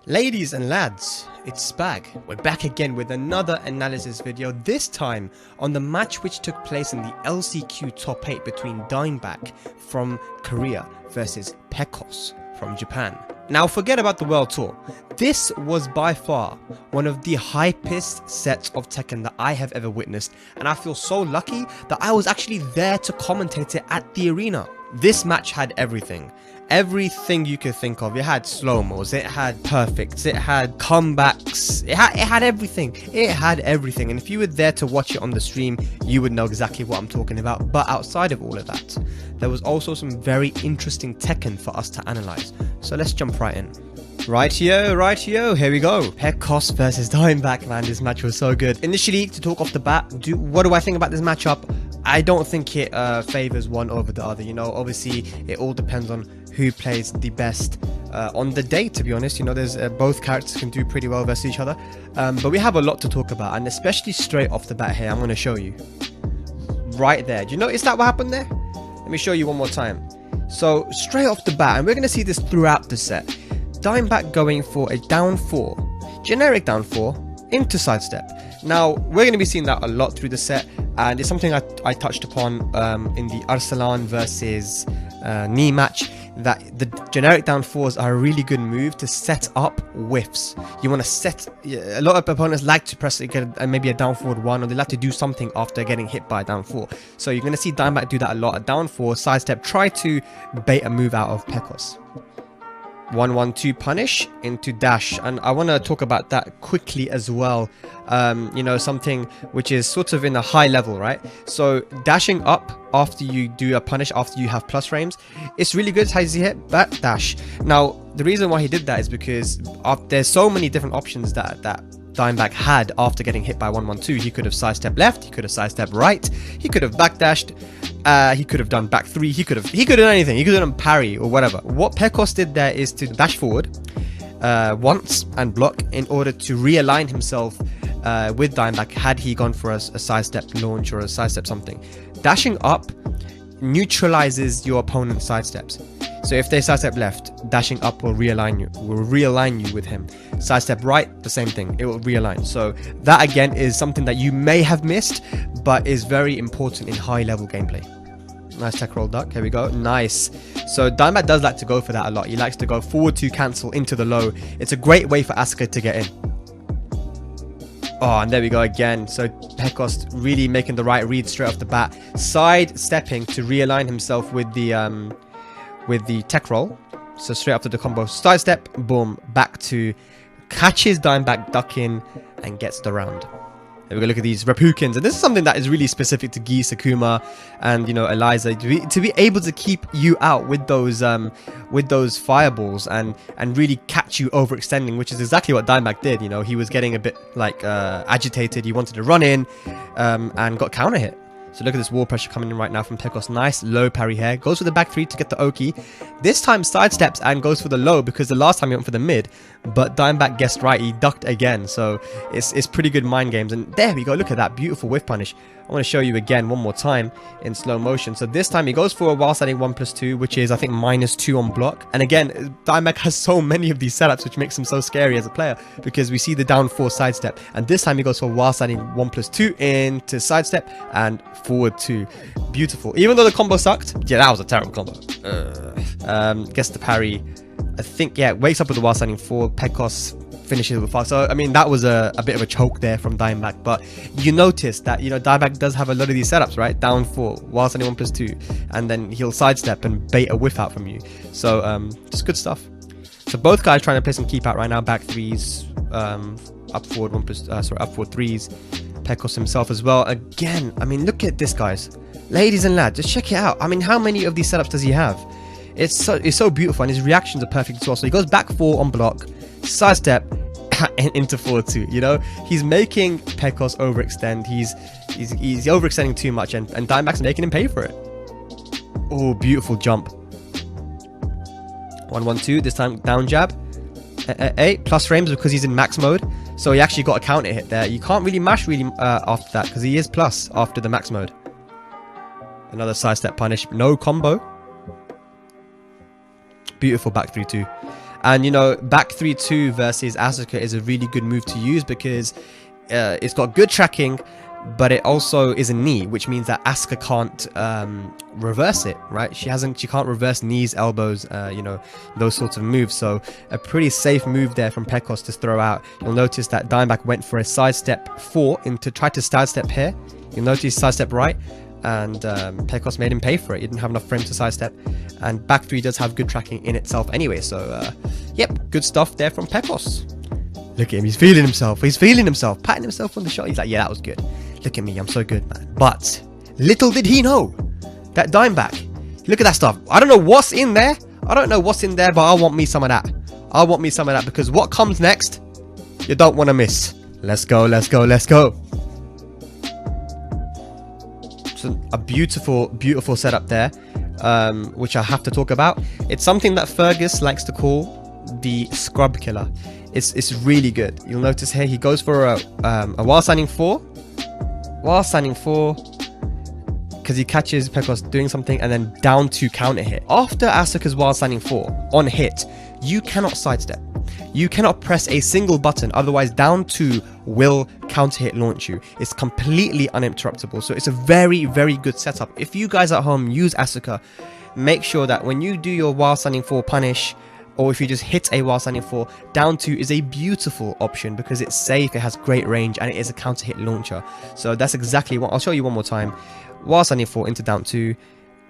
Ladies and lads, it's Spag. We're back again with another analysis video, this time on the match which took place in the LCQ top 8 between Dimeback from Korea versus Pekos from Japan. Now forget about the World Tour. This was by far one of the hypest sets of Tekken that I have ever witnessed, and I feel so lucky that I was actually there to commentate it at the arena. This match had everything. Everything you could think of. It had slow-mos, it had perfects, it had comebacks, it had everything. It had everything, and if you were there to watch it on the stream, you would know exactly what I'm talking about. But outside of all of that, there was also some very interesting Tekken for us to analyze. So let's jump right in. Rightio, here we go. Pekos versus Dimeback, man, this match was so good. Initially, to talk off the bat, what do I think about this matchup? I don't think it favors one over the other. You know, obviously, it all depends on who plays the best on the day, to be honest. You know, there's both characters can do pretty well versus each other. But we have a lot to talk about, and especially straight off the bat here, I'm going to show you. Right there. Do you notice that what happened there? Let me show you one more time. So, straight off the bat, and we're going to see this throughout the set. Dimeback going for a down 4, generic down 4, into sidestep. Now, we're going to be seeing that a lot through the set, and it's something I touched upon in the Arsalan versus Knee match, that the generic down 4s are a really good move to set up whiffs. You want to set, a lot of opponents like to press maybe a down forward 1, or they like to do something after getting hit by a down 4. So you're going to see Dimeback do that a lot. A down 4, sidestep, try to bait a move out of Pekos. 1-1-2 punish into dash, and I want to talk about that quickly as well. You know, something which is sort of in a high level, right? So dashing up after you do a punish, after you have plus frames, it's really good. How does he hit? Back dash. Now the reason why he did that is because there's so many different options that Dimeback had after getting hit by 1-1-2. He could have sidestepped left, he could have sidestepped right, he could have backdashed, he could have done back 3, he could have done anything, he could have done parry or whatever. What Pekos did there is to dash forward once and block in order to realign himself with Dimeback had he gone for a sidestep launch or a sidestep something. Dashing up neutralizes your opponent's sidesteps. So if they sidestep left, dashing up will realign you with him. Sidestep right, the same thing, it will realign. So that again is something that you may have missed, but is very important in high level gameplay. Nice tech roll duck, here we go, nice. So Dimeback does like to go for that a lot. He likes to go forward to cancel into the low. It's a great way for Asuka to get in. Oh, and there we go again. So Pekos really making the right read straight off the bat. Side stepping to realign himself with the tech roll. So straight after the combo, side step, boom, back to catches Dimeback, duck in, and gets the round. There we go, look at these Repukins, and this is something that is really specific to Gi, Sakuma, and you know, Eliza, to be able to keep you out with those fireballs and really catch you overextending, which is exactly what Dimeback did. You know, he was getting a bit like agitated, he wanted to run in and got counter hit. So look at this wall pressure coming in right now from Pekos. Nice low parry here. Goes for the back 3 to get the Oki. This time sidesteps and goes for the low, because the last time he went for the mid. But Dimeback guessed right. He ducked again. So it's pretty good mind games. And there we go. Look at that beautiful whiff punish. I want to show you again one more time in slow motion. So this time he goes for a while standing 1+2, which is I think -2 on block. And again, Dimeback has so many of these setups, which makes him so scary as a player, because we see the down 4 sidestep. And this time he goes for a while standing 1+2 into sidestep and forward 2. Beautiful. Even though the combo sucked, yeah, that was a terrible combo. Gets the parry. I think, yeah, wakes up with the while standing 4. Pekos finishes with 5. So I mean, that was a bit of a choke there from Dimeback, but you notice that, you know, Dimeback does have a lot of these setups, right? Down 4, while standing 1+2, and then he'll sidestep and bait a whiff out from you. So just good stuff. So both guys trying to play some keep out right now. Back 3s, up forward up forward 3s. Pekos himself as well. Again, I mean, look at this, guys, ladies and lads, just check it out. I mean, how many of these setups does he have? It's so beautiful, and his reactions are perfect as well. So he goes back 4 on block, sidestep, into forward 2. You know, he's making Pekos overextend. He's overextending too much, and Dimeback's making him pay for it. Oh, beautiful jump. 1-1-2, this time down jab. Plus frames because he's in max mode. So he actually got a counter hit there. You can't really mash after that, because he is plus after the max mode. Another sidestep punish, no combo. Beautiful back 3-2. And you know, back 3-2 versus Asuka is a really good move to use because it's got good tracking, but it also is a knee, which means that Asuka can't reverse it, right? She can't reverse knees, elbows, you know, those sorts of moves. So a pretty safe move there from Pekos to throw out. You'll notice that Dimeback went for a sidestep 4 to try to sidestep here. You'll notice he sidestep right, and Pekos made him pay for it. He didn't have enough frame to sidestep, and back 3 does have good tracking in itself anyway. So yep, good stuff there from Pekos. Look at him, he's feeling himself, patting himself on the shot. He's like, yeah, that was good. Look at me, I'm so good, man. But little did he know that Dimeback, look at that stuff. I don't know what's in there. But I want me some of that. Because what comes next, you don't want to miss. Let's go. So a beautiful setup there, which I have to talk about. It's something that Fergus likes to call the scrub killer. It's really good. You'll notice here he goes for a while standing 4, because he catches Pekos doing something, and then down 2 counter hit. After Asuka's while standing 4 on hit, you cannot sidestep. You cannot press a single button, otherwise down 2 will counter hit launch you. It's completely uninterruptible, so it's a very good setup. If you guys at home use Asuka, make sure that when you do your while standing 4 punish, or if you just hit a while standing 4, down 2 is a beautiful option because it's safe, it has great range, and it is a counter hit launcher. So that's exactly what I'll show you one more time. While standing 4 into down 2,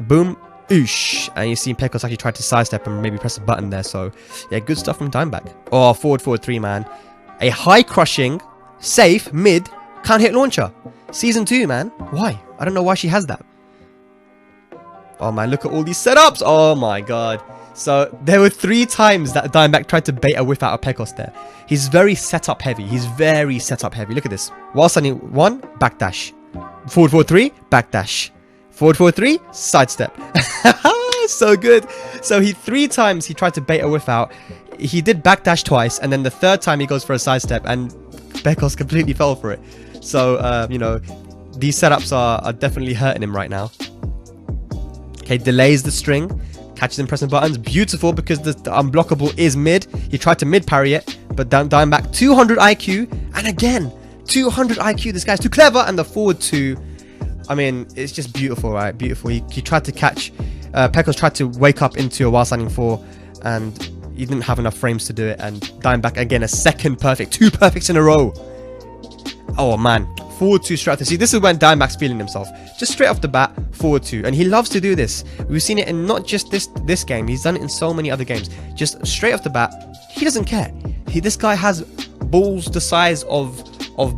boom, oosh, and you see Pekos actually tried to sidestep and maybe press a button there. So yeah, good stuff from Dimeback. Oh, forward 3, man. A high crushing, safe, mid, counter hit launcher. Season 2, man. Why? I don't know why she has that. Oh man, look at all these setups. Oh my god. So there were 3 times that Dimeback tried to bait a whiff out of Pekos there. He's very setup heavy. Look at this. While standing 1, backdash. Forward 3, backdash. Forward 3, sidestep. So good. So 3 times he tried to bait a whiff out. He did backdash twice, and then the 3rd time he goes for a sidestep, and Pekos completely fell for it. So you know, these setups are definitely hurting him right now. Okay, delays the string. Catches him pressing buttons. Beautiful, because the unblockable is mid. He tried to mid parry it, but Dimeback 200 IQ. And again, 200 IQ. This guy's too clever. And the forward 2, I mean, it's just beautiful, right? Beautiful. He tried to catch... Pekos tried to wake up into a while standing 4, and he didn't have enough frames to do it. And Dimeback, again, a second perfect. 2 perfects in a row. Oh, man. Forward 2 straight. See, this is when Dimeback's feeling himself. Just straight off the bat, forward 2. And he loves to do this. We've seen it in not just this game. He's done it in so many other games. Just straight off the bat, he doesn't care. This guy has balls the size of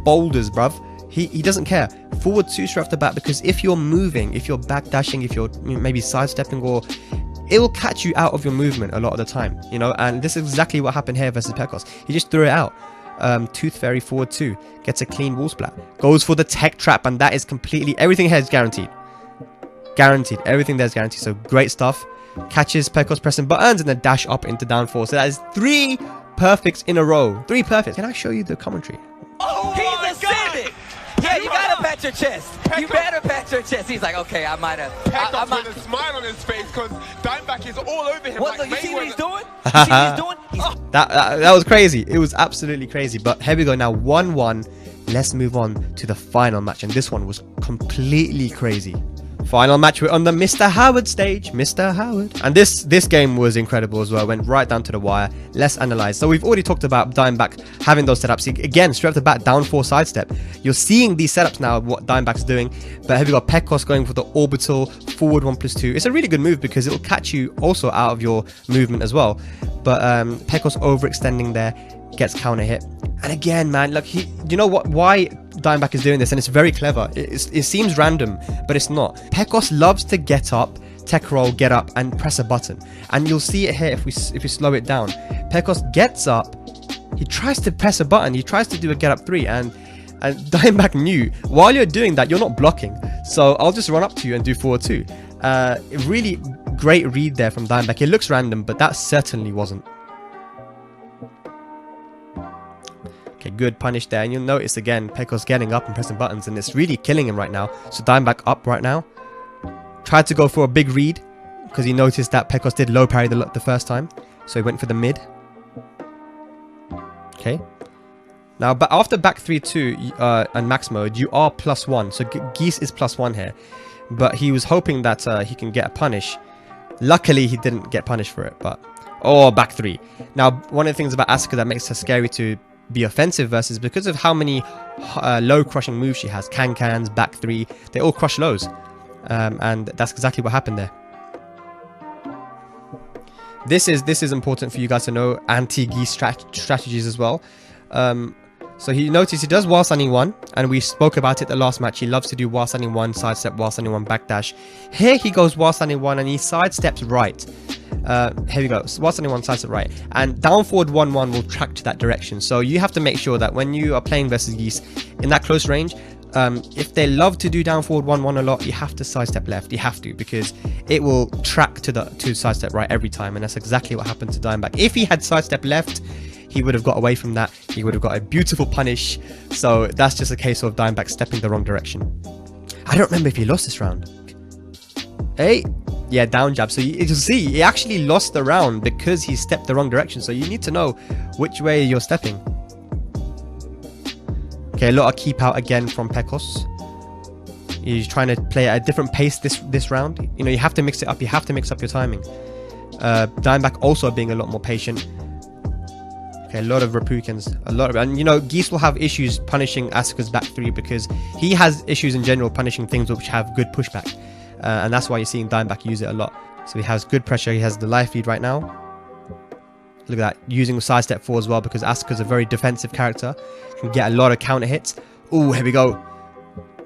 boulders, bruv. He doesn't care. Forward 2 straight off the bat, because if you're moving, if you're backdashing, if you're maybe sidestepping, or it will catch you out of your movement a lot of the time, you know. And this is exactly what happened here versus Pekos. He just threw it out. Tooth Fairy forward 2, gets a clean wall splat, goes for the tech trap, and that is completely, everything here is guaranteed. Everything there is guaranteed. So great stuff. Catches Pekos pressing buttons, and then dash up into down 4. So that is 3 perfects in a row. 3 perfects. Can I show you the commentary? Oh, he's ascending. Yeah, you gotta pat your chest. You better pat your chest. He's like, okay, I might have. Pekos with a smile on his face, because Dimeback is all over him. What? Like, You see what he's doing? Oh. That was crazy. It was absolutely crazy. But here we go now, 1-1. Let's move on to the final match, and this one was completely crazy. Final match, we're on the Mr. Howard stage. Mr. Howard. And this game was incredible as well. Went right down to the wire. Let's analyze. So we've already talked about Dimeback having those setups. Again, straight off the bat, down 4 sidestep. You're seeing these setups now, what Dimeback's doing. But have you got Pekos going for the orbital forward 1+2? It's a really good move because it'll catch you also out of your movement as well. But Pekos overextending there, gets counter hit. And again, man, look, you know what? Why Dimeback is doing this, and it's very clever. It seems random, but it's not. Pekos loves to get up, tech roll, get up, and press a button. And you'll see it here if we slow it down. Pekos gets up, he tries to press a button, he tries to do a get up 3, and Dimeback knew while you're doing that, you're not blocking. So I'll just run up to you and do forward 2. Really great read there from Dimeback. It looks random, but that certainly wasn't. Okay, good punish there. And you'll notice again, Pekos getting up and pressing buttons, and it's really killing him right now. So Dimeback up right now. Tried to go for a big read because he noticed that Pekos did low parry the first time. So he went for the mid. Okay. Now, but after back 3-2 and max mode, you are +1. So Geese is +1 here. But he was hoping that he can get a punish. Luckily, he didn't get punished for it. But oh, back 3. Now, one of the things about Asuka that makes her scary to be offensive versus because of how many low crushing moves she has. Can-cans, back 3. They all crush lows. And that's exactly what happened there. This is important for you guys to know. Anti-Geese strategies as well. So he noticed he does while standing 1, and we spoke about it the last match. He loves to do while standing 1, sidestep, while standing 1, backdash. Here he goes while standing 1 and he sidesteps right. Here we go, while standing 1, sidestep right. And down forward 1-1 will track to that direction. So you have to make sure that when you are playing versus Geese in that close range, if they love to do down forward 1-1 a lot, you have to sidestep left. You have to, because it will track to sidestep right every time. And that's exactly what happened to Dimeback. If he had sidestep left, he would have got away from that. He would have got a beautiful punish. So that's just a case of Dimeback stepping the wrong direction. I don't remember if he lost this round. Hey, yeah, down jab. So you see, he actually lost the round because he stepped the wrong direction. So you need to know which way you're stepping. Okay, a lot of keep out again from Pekos. He's trying to play at a different pace this round. You know, you have to mix it up. You have to mix up your timing. Dimeback also being a lot more patient. Okay, a lot of Repukens, and you know, Geese will have issues punishing Asuka's back 3 because he has issues in general punishing things which have good pushback, and that's why you're seeing Dimeback use it a lot. So he has good pressure. He has the life lead right now. Look at that, using the sidestep 4 as well because Asuka's a very defensive character, can get a lot of counter hits. Oh, here we go,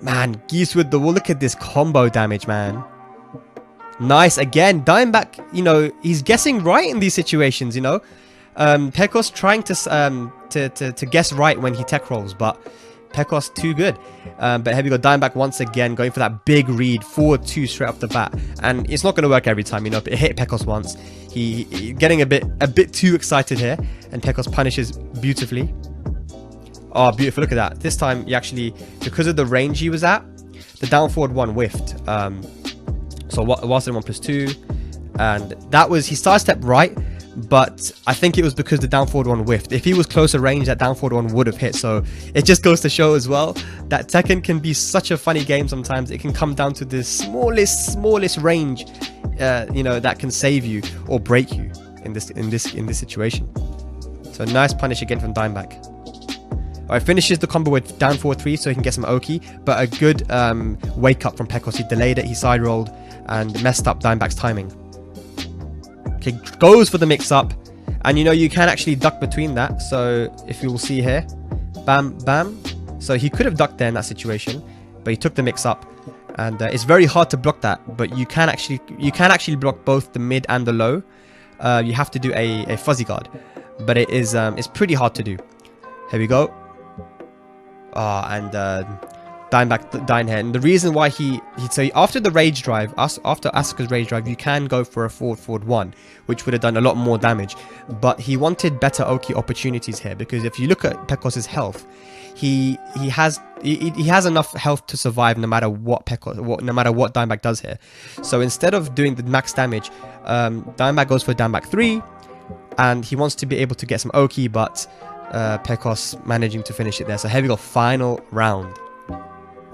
man. Geese with the wall. Look at this combo damage, man. Nice again. Dimeback, you know, he's guessing right in these situations, you know. Pekos trying to guess right when he tech rolls, but Pekos too good. But here we go, Dimeback once again going for that big read, forward 2 straight off the bat, and it's not going to work every time, you know. But it hit Pekos once. He getting a bit too excited here, and Pekos punishes beautifully. Oh, beautiful! Look at that. This time he actually, because of the range he was at, the down forward 1 whiffed. So whilst in 1+2, and that was he sidestepped right. But I think it was because the down forward 1 whiffed. If he was closer range, that down forward 1 would have hit. So it just goes to show as well that Tekken can be such a funny game sometimes. It can come down to the smallest range, you know, that can save you or break you in this situation. So nice punish again from Dimeback. Alright, finishes the combo with down forward 3 so he can get some Oki, but a good wake up from Pekos. He delayed it, he side rolled and messed up Dimeback's timing. Okay, goes for the mix up, and you know, you can actually duck between that. So if you will see here, bam bam, so he could have ducked there in that situation, but he took the mix up, and it's very hard to block that, but you can actually block both the mid and the low. You have to do a fuzzy guard, but it's pretty hard to do. Here we go. And Dimeback dying here, and the reason why so after the rage drive, after Asuka's rage drive, you can go for a forward 1, which would have done a lot more damage, but he wanted better Oki opportunities here, because if you look at Pekos's health, he has enough health to survive no matter what Dimeback does here. So instead of doing the max damage, Dimeback goes for Dimeback 3, and he wants to be able to get some Oki, but Pekos managing to finish it there. So here we go, final round.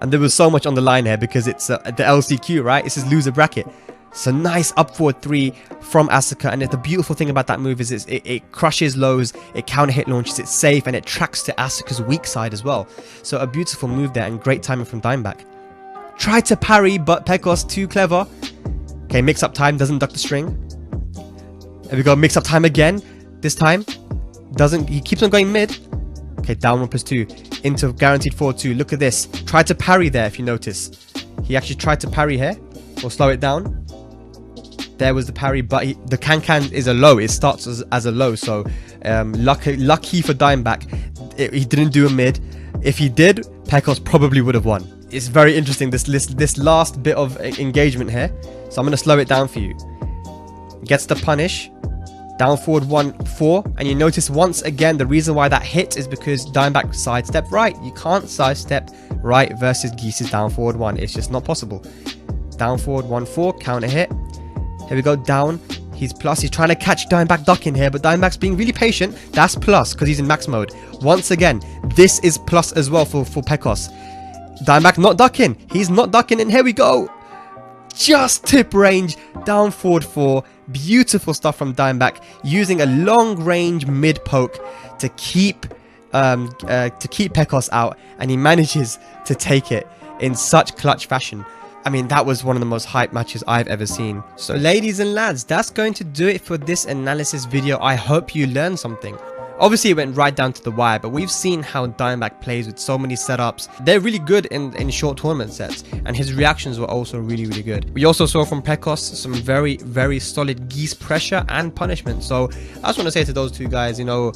And there was so much on the line here because it's the LCQ, right? This is loser bracket. So nice up forward 3 from Asuka. And the beautiful thing about that move is it crushes lows, it counter hit launches, it's safe, and it tracks to Asuka's weak side as well. So a beautiful move there and great timing from Dimeback. Tried to parry, but Pekos too clever. Okay, mix up time, doesn't duck the string. There we go, mix up time again. This time, he keeps on going mid. Okay, down 1+2 into guaranteed forward 2. Look at this. Tried to parry there, if you notice. He actually tried to parry here. We'll slow it down. There was the parry, but the can is a low. It starts as a low, so lucky for Dimeback, he didn't do a mid. If he did, Pekos probably would have won. It's very interesting, this last bit of engagement here. So I'm going to slow it down for you. Gets the punish. Down forward 1-4, and you notice once again the reason why that hit is because Dimeback sidestep right. You can't sidestep right versus Geese's down forward 1. It's just not possible. Down forward 1-4, counter hit. Here we go, down. He's plus. He's trying to catch Dimeback ducking here, but Dimeback's being really patient. That's plus because he's in max mode. Once again, this is plus as well for Pekos. Dimeback not ducking. He's not ducking, and here we go. Just tip range, down forward 4. Beautiful stuff from Dimeback, using a long range mid poke to keep Pekos out, and he manages to take it in such clutch fashion. I mean, that was one of the most hyped matches I've ever seen. So ladies and lads, that's going to do it for this analysis video. I hope you learned something. Obviously, it went right down to the wire, but we've seen how Dimeback plays with so many setups. They're really good in short tournament sets, and his reactions were also really, really good. We also saw from Pekos some very, very solid geese pressure and punishment. So I just want to say to those two guys, you know,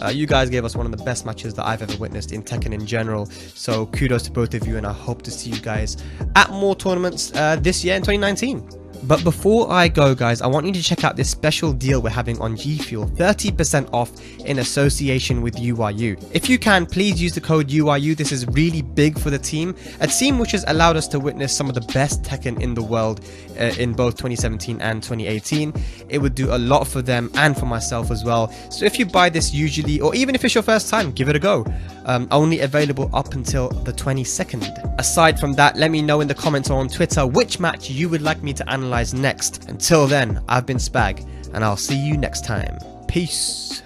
you guys gave us one of the best matches that I've ever witnessed in Tekken in general. So kudos to both of you, and I hope to see you guys at more tournaments this year in 2019. But before I go, guys, I want you to check out this special deal we're having on G Fuel, 30% off in association with UYU. If you can, please use the code UYU. This is really big for the team, a team which has allowed us to witness some of the best Tekken in the world in both 2017 and 2018. It would do a lot for them and for myself as well. So if you buy this usually, or even if it's your first time, give it a go. Only available up until the 22nd. Aside from that, let me know in the comments or on Twitter which match you would like me to analyze next. Until then, I've been Spag, and I'll see you next time. Peace.